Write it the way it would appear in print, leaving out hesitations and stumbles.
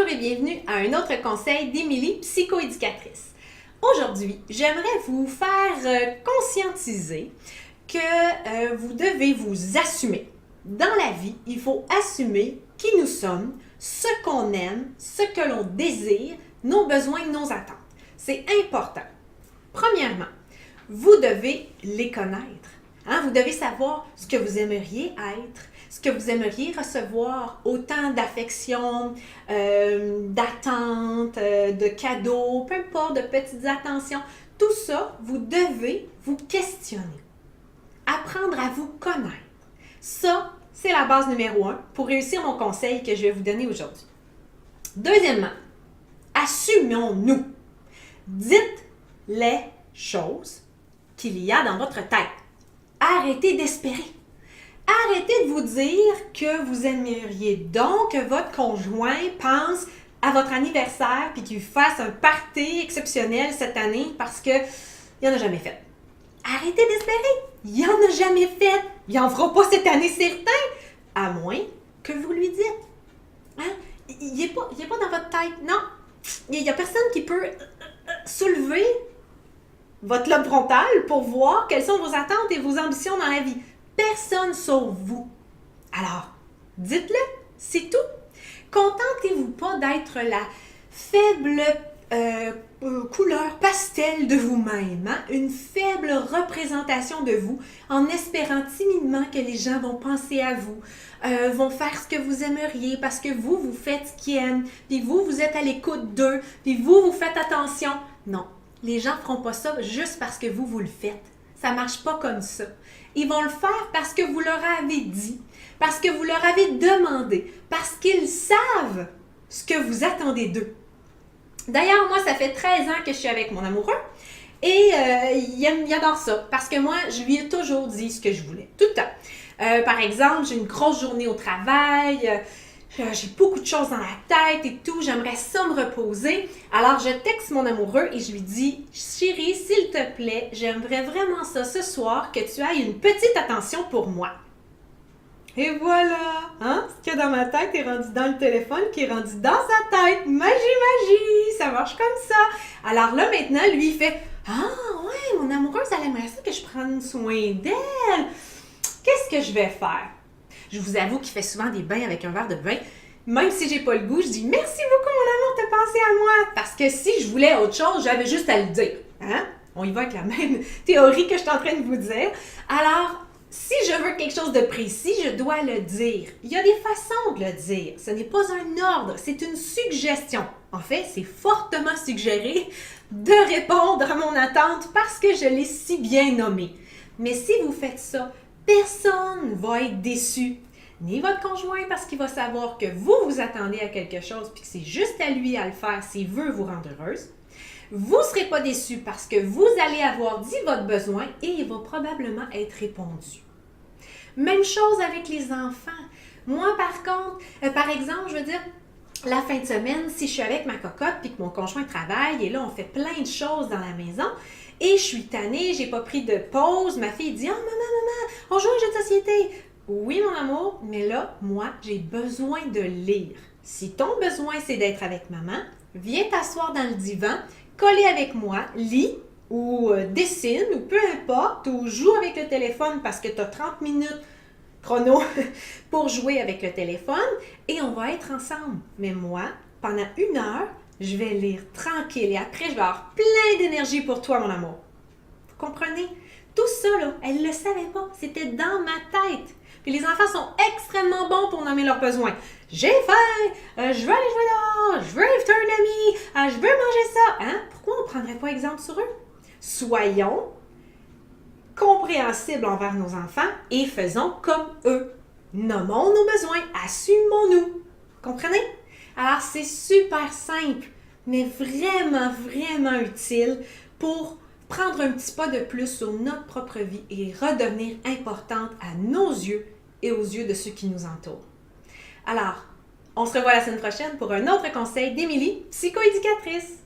Bonjour et bienvenue à un autre conseil d'Émilie, psychoéducatrice. Aujourd'hui, j'aimerais vous faire conscientiser que vous devez vous assumer. Dans la vie, il faut assumer qui nous sommes, ce qu'on aime, ce que l'on désire, nos besoins, nos attentes. C'est important. Premièrement, vous devez les connaître. Vous devez savoir ce que vous aimeriez être, ce que vous aimeriez recevoir, autant d'affection, d'attentes, de cadeaux, peu importe, de petites attentions. Tout ça, vous devez vous questionner. Apprendre à vous connaître. Ça, c'est la base numéro 1 pour réussir mon conseil que je vais vous donner aujourd'hui. Deuxièmement, assumons-nous. Dites les choses qu'il y a dans votre tête. Arrêtez d'espérer. Arrêtez de vous dire que vous aimeriez donc que votre conjoint pense à votre anniversaire puis qu'il fasse un party exceptionnel cette année parce qu'il n'en a jamais fait. Arrêtez d'espérer. Il n'en a jamais fait. Il n'en fera pas cette année, certain, à moins que vous lui dites. Il n'est pas dans votre tête. Non. Il n'y a personne qui peut soulever votre lobe frontal pour voir quelles sont vos attentes et vos ambitions dans la vie. Personne sauf vous. Alors, dites-le, c'est tout. Contentez-vous pas d'être la faible couleur pastel de vous-même, une faible représentation de vous, en espérant timidement que les gens vont penser à vous, vont faire ce que vous aimeriez parce que vous faites ce qu'ils aiment, puis vous êtes à l'écoute d'eux, puis vous faites attention. Non, les gens ne feront pas ça juste parce que vous le faites. Ça ne marche pas comme ça. Ils vont le faire parce que vous leur avez dit, parce que vous leur avez demandé, parce qu'ils savent ce que vous attendez d'eux. D'ailleurs, moi, ça fait 13 ans que je suis avec mon amoureux et il adore ça parce que moi, je lui ai toujours dit ce que je voulais, tout le temps. Par exemple, j'ai une grosse journée au travail, j'ai beaucoup de choses dans la tête et tout, j'aimerais ça me reposer. Alors, je texte mon amoureux et je lui dis « Chérie, s'il te plaît, j'aimerais vraiment ça ce soir que tu ailles une petite attention pour moi. » Et voilà! Ce qu'il y a dans ma tête est rendu dans le téléphone, qui est rendu dans sa tête. Magie, magie! Ça marche comme ça. Alors là, maintenant, lui, il fait « Ah, ouais, mon amoureuse, elle aimerait ça que je prenne soin d'elle. Qu'est-ce que je vais faire? » Je vous avoue qu'il fait souvent des bains avec un verre de vin. Même si j'ai pas le goût, je dis « Merci beaucoup, mon amour, de penser à moi. » Parce que si je voulais autre chose, j'avais juste à le dire. On y va avec la même théorie que je suis en train de vous dire. Alors, si je veux quelque chose de précis, je dois le dire. Il y a des façons de le dire. Ce n'est pas un ordre, c'est une suggestion. En fait, c'est fortement suggéré de répondre à mon attente parce que je l'ai si bien nommé. Mais si vous faites ça, personne ne va être déçu. Ni votre conjoint parce qu'il va savoir que vous attendez à quelque chose puis que c'est juste à lui à le faire s'il veut vous rendre heureuse. Vous ne serez pas déçu parce que vous allez avoir dit votre besoin et il va probablement être répondu. Même chose avec les enfants. Moi, par contre, par exemple, je veux dire, la fin de semaine, si je suis avec ma cocotte puis que mon conjoint travaille et là, on fait plein de choses dans la maison et je suis tannée, j'ai pas pris de pause, ma fille dit « Oh, maman, on joue à un jeu de société. » Oui, mon amour, mais là, moi, j'ai besoin de lire. Si ton besoin, c'est d'être avec maman, viens t'asseoir dans le divan, coller avec moi, lis ou dessine ou peu importe, ou joue avec le téléphone parce que tu as 30 minutes chrono pour jouer avec le téléphone et on va être ensemble. Mais moi, pendant 1 heure, je vais lire tranquille et après, je vais avoir plein d'énergie pour toi, mon amour. Vous comprenez? Tout ça, là, elle ne le savait pas. C'était dans ma tête. Puis les enfants sont extrêmement bons pour nommer leurs besoins. J'ai faim, je veux aller jouer dehors, je veux inviter un ami, je veux manger ça. Pourquoi on ne prendrait pas exemple sur eux? Soyons compréhensibles envers nos enfants et faisons comme eux. Nommons nos besoins, assumons-nous. Comprenez? Alors, c'est super simple, mais vraiment, vraiment utile pour prendre un petit pas de plus sur notre propre vie et redevenir importante à nos yeux et aux yeux de ceux qui nous entourent. Alors, on se revoit la semaine prochaine pour un autre conseil d'Émilie, psychoéducatrice.